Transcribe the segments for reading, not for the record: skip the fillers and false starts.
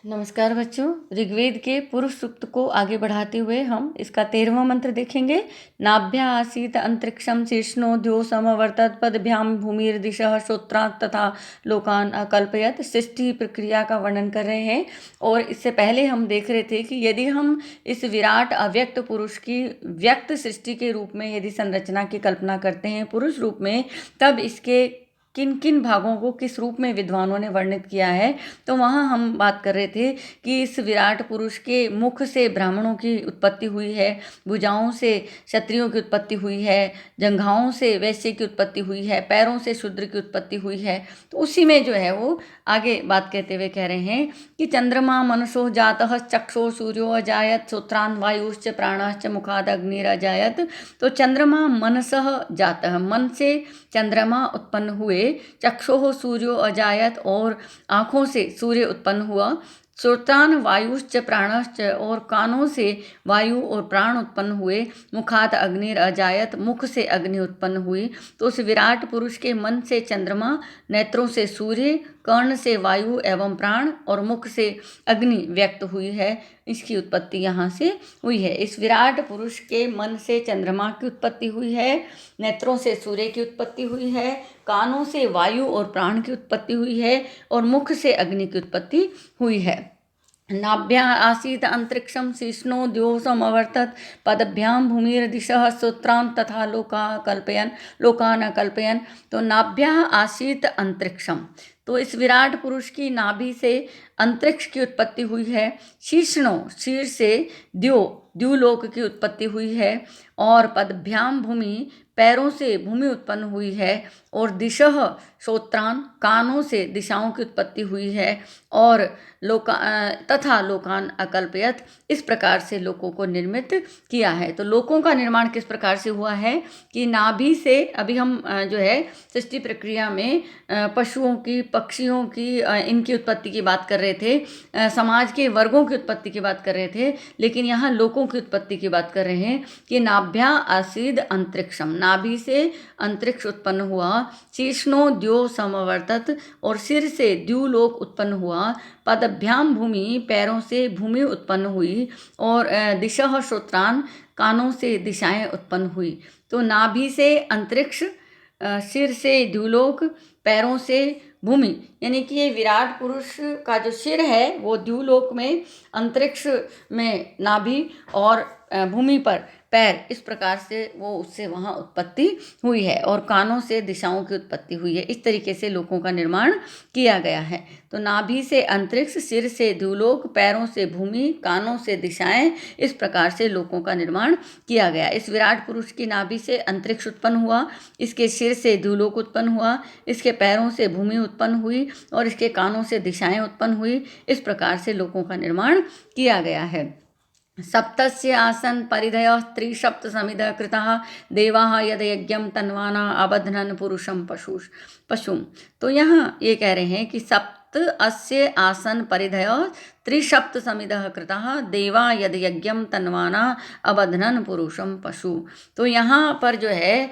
नमस्कार बच्चों। ऋग्वेद के पुरुष सूक्त को आगे बढ़ाते हुए हम इसका 13वां मंत्र देखेंगे। नाभ्या आसीत अंतरिक्षम शीर्ष्णो द्यो समवर्तत पदभ्याम भूमिर्दिशः श्रोत्रात् तथा लोकान अकल्पयत। सृष्टि प्रक्रिया का वर्णन कर रहे हैं और इससे पहले हम देख रहे थे कि यदि हम इस विराट अव्यक्त पुरुष की व्यक्त सृष्टि के रूप में यदि संरचना की कल्पना करते हैं पुरुष रूप में, तब इसके किन किन भागों को किस रूप में विद्वानों ने वर्णित किया है। तो वहाँ हम बात कर रहे थे कि इस विराट पुरुष के मुख से ब्राह्मणों की उत्पत्ति हुई है, भुजाओं से क्षत्रियों की उत्पत्ति हुई है, जंघाओं से वैश्य की उत्पत्ति हुई है, पैरों से शूद्र की उत्पत्ति हुई है। तो उसी में जो है वो आगे बात कहते हुए कह रहे हैं कि चंद्रमा मनसो जातः चक्षो सूर्यो अजायत श्रोत्रान वायुश्च प्राणश्च मुखाद अग्निरजायत। तो चंद्रमा मनसः जातः, मन से चंद्रमा उत्पन्न हुए, चक्षुः सूर्यो अजायत और आँखों से सूर्य उत्पन्न हुआ, श्रोत्रान वायुश्च प्राणश्च और कानों से वायु और प्राण उत्पन्न हुए, मुखात अग्निर अजायत मुख से अग्नि उत्पन्न हुई। तो उस विराट पुरुष के मन से चंद्रमा, नेत्रों से सूर्य, कर्ण से वायु एवं प्राण और मुख से अग्नि व्यक्त हुई है। इसकी उत्पत्ति यहाँ से हुई है। इस विराट पुरुष के मन से चंद्रमा की उत्पत्ति हुई है, नेत्रों से सूर्य की उत्पत्ति हुई है, कानों से वायु और प्राण की उत्पत्ति हुई है और मुख से अग्नि की उत्पत्ति हुई है। नाभ्या आसीत अंतरिक्षम शीर्ष्णो द्यो समवर्तत पदभ्याम भूमिर्दिशः श्रोत्रान् तथा लोकान अकल्पयन। तो नाभ्या आसीत अंतरिक्षम, तो इस विराट पुरुष की नाभि से अंतरिक्ष की उत्पत्ति हुई है। शीर्ष्णो, शीर्ष से द्युलोक की उत्पत्ति हुई है और पदभ्याम भूमि, पैरों से भूमि उत्पन्न हुई है और दिशः श्रोत्रान, कानों से दिशाओं की उत्पत्ति हुई है और तथा लोकान अकल्पयत, इस प्रकार से लोकों को निर्मित किया है। तो लोकों का निर्माण किस प्रकार से हुआ है कि नाभि से, अभी हम जो है सृष्टि प्रक्रिया में पशुओं की, पक्षियों की, इनकी उत्पत्ति की बात कर रहे थे, समाज के वर्गों की उत्पत्ति की बात कर रहे थे, लेकिन यहाँ लोकों की उत्पत्ति की बात कर रहे हैं कि नाभ्या आसीद अंतरिक्षम, नाभि से अंतरिक्ष उत्पन्न हुआ, शीर्ष्णो द्यो समवर्तत और सिर से द्युलोक उत्पन्न हुआ, पदभ्याम भूमि, पैरों से भूमि उत्पन्न हुई और दिशः श्रोत्रान, कानों से दिशाएं उत्पन्न हुई। तो नाभि से अंतरिक्ष, सिर से द्युलोक, पैरों से भूमि, यानी कि ये विराट पुरुष का जो सिर है वो द्युलोक में, अंतरिक्ष में नाभि और भूमि पर पैर, इस प्रकार से वो उससे वहाँ उत्पत्ति हुई है और कानों से दिशाओं की उत्पत्ति हुई है। इस तरीके से लोकों का निर्माण किया गया है। तो नाभि से अंतरिक्ष, सिर से द्युलोक, पैरों से भूमि, कानों से दिशाएं, इस प्रकार से लोकों का निर्माण किया गया। इस विराट पुरुष की नाभि से अंतरिक्ष उत्पन्न हुआ, इसके सिर से द्युलोक उत्पन्न हुआ, इसके पैरों से भूमि उत्पन्न हुई और इसके कानों से दिशाएं उत्पन्न हुई। इस प्रकार से लोकों का निर्माण किया गया है। सप्तस्य आसन परिधयः त्रिसप्त समिधः कृतः देवाः यद यज्ञं तन्वाना अबध्नन् पुरुषं पशुं। तो यहाँ ये कह रहे हैं कि सप्त अस्य आसन परिधयः त्रिसप्त समिधः कृतः देवा यद यज्ञं तन्वाना अबध्नन् पुरुषं पशु। तो यहाँ पर जो है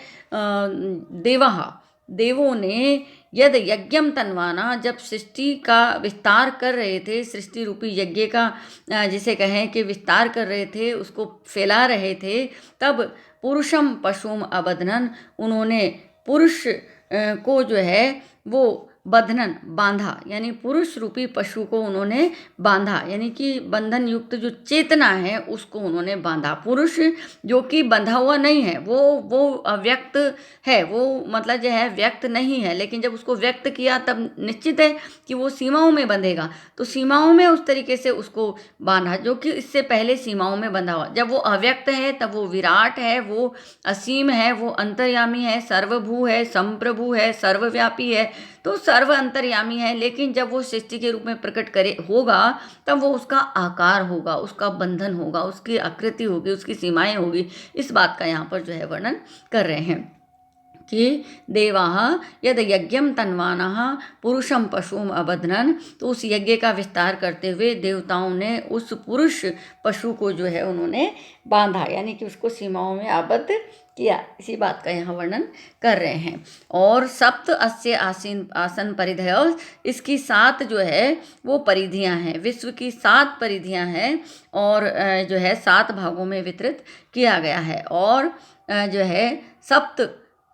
देवों ने यद यज्ञम तन्वाना, जब सृष्टि का विस्तार कर रहे थे, सृष्टि रूपी यज्ञ का जिसे कहें कि विस्तार कर रहे थे, उसको फैला रहे थे, तब पुरुषम पशुम अबध्नन, उन्होंने पुरुष को जो है वो बंधन, बांधा, यानी पुरुष रूपी पशु को उन्होंने बांधा, यानी कि बंधन युक्त जो चेतना है उसको उन्होंने बांधा। पुरुष जो कि बंधा हुआ नहीं है, वो अव्यक्त है, वो मतलब जो है व्यक्त नहीं है, लेकिन जब उसको व्यक्त किया तब निश्चित है कि वो सीमाओं में बंधेगा। तो सीमाओं में उस तरीके से उसको बांधा जो कि इससे पहले सीमाओं में बंधा हुआ। जब वो अव्यक्त है तब वो विराट है, वो असीम है, वो अंतर्यामी है, सर्वभू है, संप्रभु है, सर्वव्यापी है, तो सर्व अंतर्यामी है। लेकिन जब वो सृष्टि के रूप में प्रकट होगा तब वो उसका आकार होगा, उसका बंधन होगा, उसकी आकृति होगी, उसकी सीमाएं होगी। इस बात का यहाँ पर जो है वर्णन कर रहे हैं। कि देवाः यद यज्ञम तन्वानः पुरुषम पशुम अबध्नन, तो उस यज्ञ का विस्तार करते हुए देवताओं ने उस पुरुष पशु को जो है उन्होंने बांधा, यानी कि उसको सीमाओं में आबद्ध किया। इसी बात का यहाँ वर्णन कर रहे हैं। और सप्त अस्य आसीन आसन परिधय, इसकी 7 जो है वो परिधियाँ हैं, विश्व की 7 परिधियाँ हैं और जो है 7 भागों में वितरित किया गया है। और जो है सप्त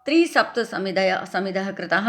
त्रिसप्त समिधः कृतः,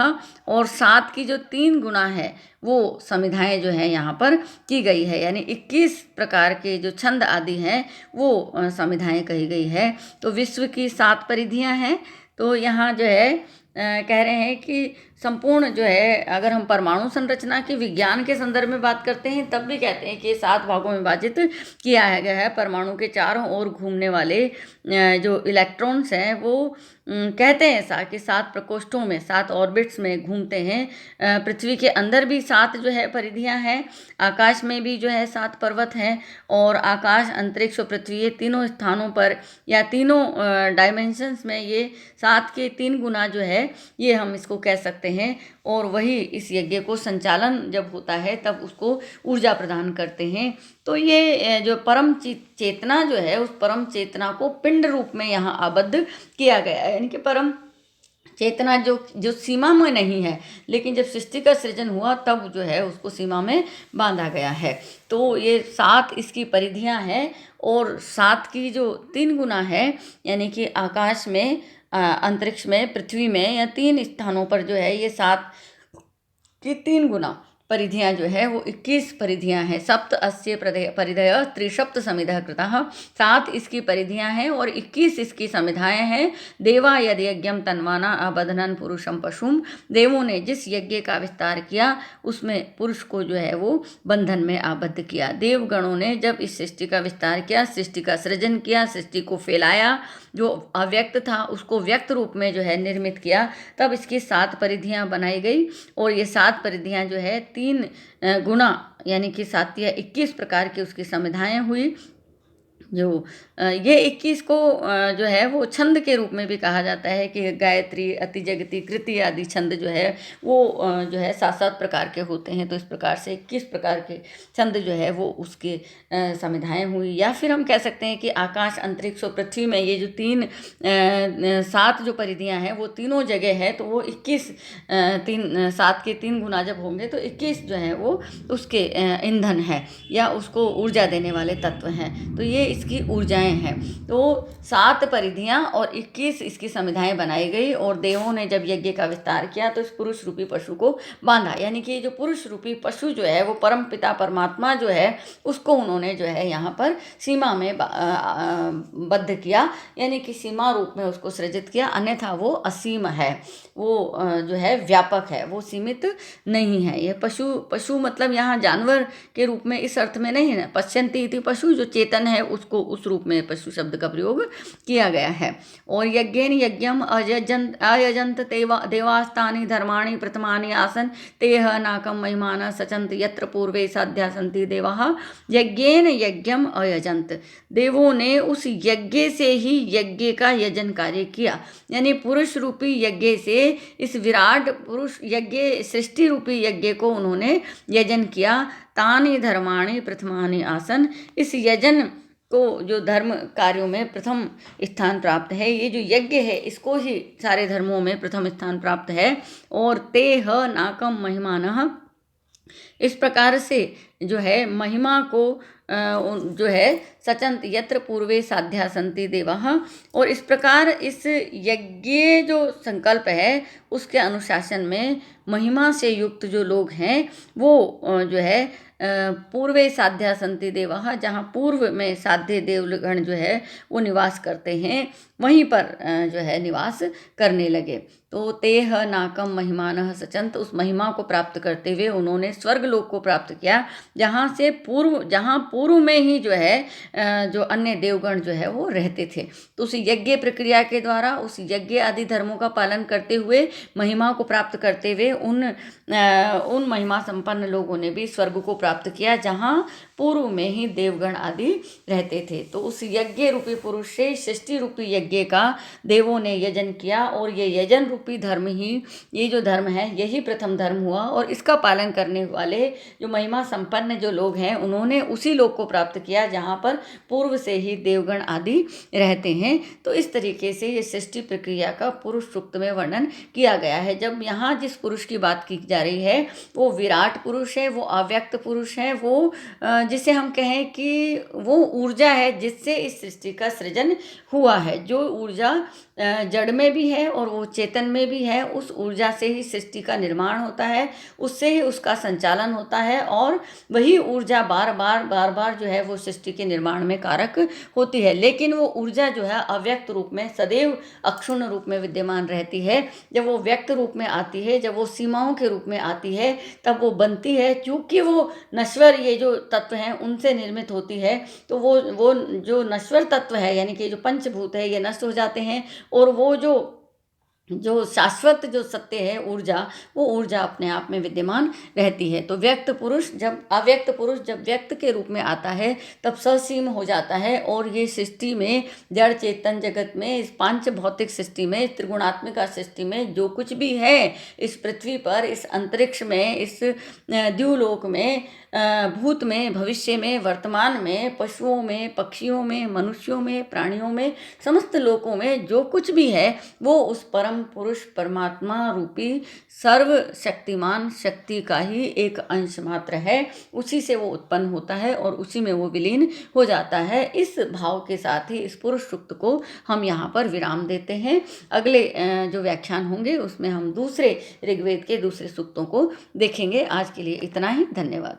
और 7 की जो 3 गुना है वो समिधाएं जो है यहाँ पर की गई है, यानी 21 प्रकार के जो छंद आदि हैं वो समिधाएं कही गई है। तो विश्व की 7 परिधियाँ हैं। तो यहाँ जो है कह रहे हैं कि संपूर्ण जो है, अगर हम परमाणु संरचना के विज्ञान के संदर्भ में बात करते हैं तब भी कहते हैं कि ये 7 भागों में विभाजित किया गया है। परमाणु के चारों ओर घूमने वाले जो इलेक्ट्रॉन्स हैं वो कहते हैं ऐसा कि 7 प्रकोष्ठों में 7 ऑर्बिट्स में घूमते हैं। पृथ्वी के अंदर भी 7 जो है परिधियां हैं, आकाश में भी जो है 7 पर्वत हैं, और आकाश, अंतरिक्ष और पृथ्वी, ये तीनों स्थानों पर या तीनों डायमेंशंस में ये 7 के 3 गुना जो है ये हम इसको कह सकते हैं। और वही इस यज्ञ को संचालन जब होता है तब उसको ऊर्जा प्रदान करते हैं। तो ये जो परम चेतना जो है उस परम चेतना को पिंड रूप में यहाँ आबद्ध किया गया है, यानी कि परम चेतना जो सीमा में नहीं है, लेकिन जब सृष्टि का सृजन हुआ तब जो है उसको सीमा में बांधा गया है। तो ये 7 इसकी परिधियां हैं और 7 की जो 3 गुना है, यानी कि आकाश में, अंतरिक्ष में, पृथ्वी में, या 3 स्थानों पर जो है ये 7 की 3 गुना परिधियां जो है वो 21 परिधियां हैं। सप्त अस्य परिधय त्रिसप्त समिधः कृतः, 7 इसकी परिधियां हैं और 21 इसकी समिधाएं हैं। देवा यद यज्ञम तन्वाना अबध्नन पुरुषम पशुम, देवों ने जिस यज्ञ का विस्तार किया उसमें पुरुष को जो है वो बंधन में आबद्ध किया। देवगणों ने जब इस सृष्टि का विस्तार किया, सृष्टि का सृजन किया, सृष्टि को फैलाया, जो अव्यक्त था उसको व्यक्त रूप में जो है निर्मित किया, तब इसकी 7 परिधियां बनाई गई। और ये 7 परिधियां जो है 3 गुना, यानी कि 7 या 21 प्रकार की उसकी समिधाएं हुई। जो ये 21 को जो है वो छंद के रूप में भी कहा जाता है कि गायत्री, अतिजगती, कृति आदि छंद जो है वो जो है 7-7 प्रकार के होते हैं। तो इस प्रकार से 21 प्रकार के छंद जो है वो उसके समिधाएं हुई। या फिर हम कह सकते हैं कि आकाश, अंतरिक्ष और पृथ्वी में ये जो 7 जो परिधियां हैं वो तीनों जगह है, तो वो 7 के 3 गुना जब होंगे तो 21 जो है वो उसके ईंधन है या उसको ऊर्जा देने वाले तत्व हैं। तो ये इसकी ऊर्जाएं हैं। तो 7 परिधियां और 21 इसकी समिधाएं बनाई गई। और देवों ने जब यज्ञ का विस्तार किया तो इस पुरुष रूपी पशु को बांधा, यानी कि जो पुरुष रूपी पशु जो है वो परम पिता परमात्मा जो है उसको उन्होंने जो है यहाँ पर सीमा में बद्ध किया, यानी कि सीमा रूप में उसको सृजित किया। अन्यथा वो असीम है, वो जो है व्यापक है, वो सीमित नहीं है। ये पशु मतलब यहाँ जानवर के रूप में इस अर्थ में नहीं है। पश्यन्ति इति पशु, जो चेतन है उसको उस रूप में पशु शब्द का प्रयोग किया गया है। और यज्ञेन यज्ञम अयजंत देवास्तानि धर्माणि प्रथमानि आसन तेह नाकम महिमान सचंत यत्र पूर्वे साध्या सन्ति देवाः। यज्ञेन यज्ञम अयजंत, देवों ने उस यज्ञ से ही यज्ञ का यजन कार्य किया, यानी पुरुष रूपी यज्ञ से इस विराट पुरुष यज्ञ, सृष्टि रूपी यज्ञ को उन्होंने यजन किया। तानि धर्माणि प्रथमानि आसन, इस यजन को जो धर्म कार्यों में प्रथम स्थान प्राप्त है, ये जो यज्ञ है इसको ही सारे धर्मों में प्रथम स्थान प्राप्त है। और तेह नाकम महिमानः, इस प्रकार से जो है महिमा को जो है सचंत यत्र पूर्वे साध्या सन्ति देवाः। और इस प्रकार इस यज्ञ जो संकल्प है उसके अनुशासन में महिमा से युक्त जो लोग हैं वो जो है पूर्वे साध्या सन्ति देवाः, जहाँ पूर्व में साध्य देवगण जो है वो निवास करते हैं, वहीं पर जो है निवास करने लगे। तो तेह नाकम महिमानः सचंत, उस महिमा को प्राप्त करते हुए उन्होंने स्वर्ग लोक को प्राप्त किया, जहाँ पूर्व में ही जो है जो अन्य देवगण जो है वो रहते थे। तो उस यज्ञ प्रक्रिया के द्वारा, उस यज्ञ आदि धर्मों का पालन करते हुए, महिमा को प्राप्त करते हुए उन महिमा संपन्न लोगों ने भी स्वर्ग को प्राप्त प्राप्त किया जहाँ पूर्व में ही देवगण आदि रहते थे। तो उस यज्ञ रूपी पुरुष से सृष्टि रूपी यज्ञ का देवों ने यजन किया, और ये यजन रूपी धर्म ही, ये जो धर्म है यही प्रथम धर्म हुआ। और इसका पालन करने वाले जो महिमा संपन्न जो लोग हैं उन्होंने उसी लोक को प्राप्त किया जहाँ पर पूर्व से ही देवगण आदि रहते हैं। तो इस तरीके से ये सृष्टि प्रक्रिया का पुरुष सूक्त में वर्णन किया गया है। जब यहाँ जिस पुरुष की बात की जा रही है वो विराट पुरुष है, वो अव्यक्त पुरुष है, वो जिसे हम कहें कि वो ऊर्जा है जिससे इस सृष्टि का सृजन हुआ है। जो ऊर्जा जड़ में भी है और वो चेतन में भी है, उस ऊर्जा से ही सृष्टि का निर्माण होता है, उससे ही उसका संचालन होता है, और वही ऊर्जा बार बार जो है वो सृष्टि के निर्माण में कारक होती है। लेकिन वो ऊर्जा जो है अव्यक्त रूप में सदैव अक्षुण्ण रूप में विद्यमान रहती है। जब वो व्यक्त रूप में आती है, जब वो सीमाओं के रूप में आती है, तब वो बनती है। क्योंकि वो नश्वर ये जो तत्व हैं उनसे निर्मित होती है, तो वो जो नश्वर तत्व है यानी कि जो पंचभूत है ये नष्ट हो जाते हैं, और वो जो शाश्वत जो सत्य है ऊर्जा, वो ऊर्जा अपने आप में विद्यमान रहती है। तो अव्यक्त पुरुष जब व्यक्त के रूप में आता है तब ससीम हो जाता है, और ये सृष्टि में, जड़ चेतन जगत में, इस पांच भौतिक सृष्टि में, इस त्रिगुणात्मिका सृष्टि में जो कुछ भी है इस पृथ्वी पर, इस अंतरिक्ष में, इस द्युलोक में, भूत में, भविष्य में, वर्तमान में, पशुओं में, पक्षियों में, मनुष्यों में, प्राणियों में, समस्त लोकों में जो कुछ भी है वो उस परम पुरुष परमात्मा रूपी सर्वशक्तिमान शक्ति का ही एक अंश मात्र है। उसी से वो उत्पन्न होता है और उसी में वो विलीन हो जाता है। इस भाव के साथ ही इस पुरुष सूक्त को हम यहाँ पर विराम देते हैं। अगले जो व्याख्यान होंगे उसमें हम दूसरे ऋग्वेद के दूसरे सूक्तों को देखेंगे। आज के लिए इतना ही, धन्यवाद।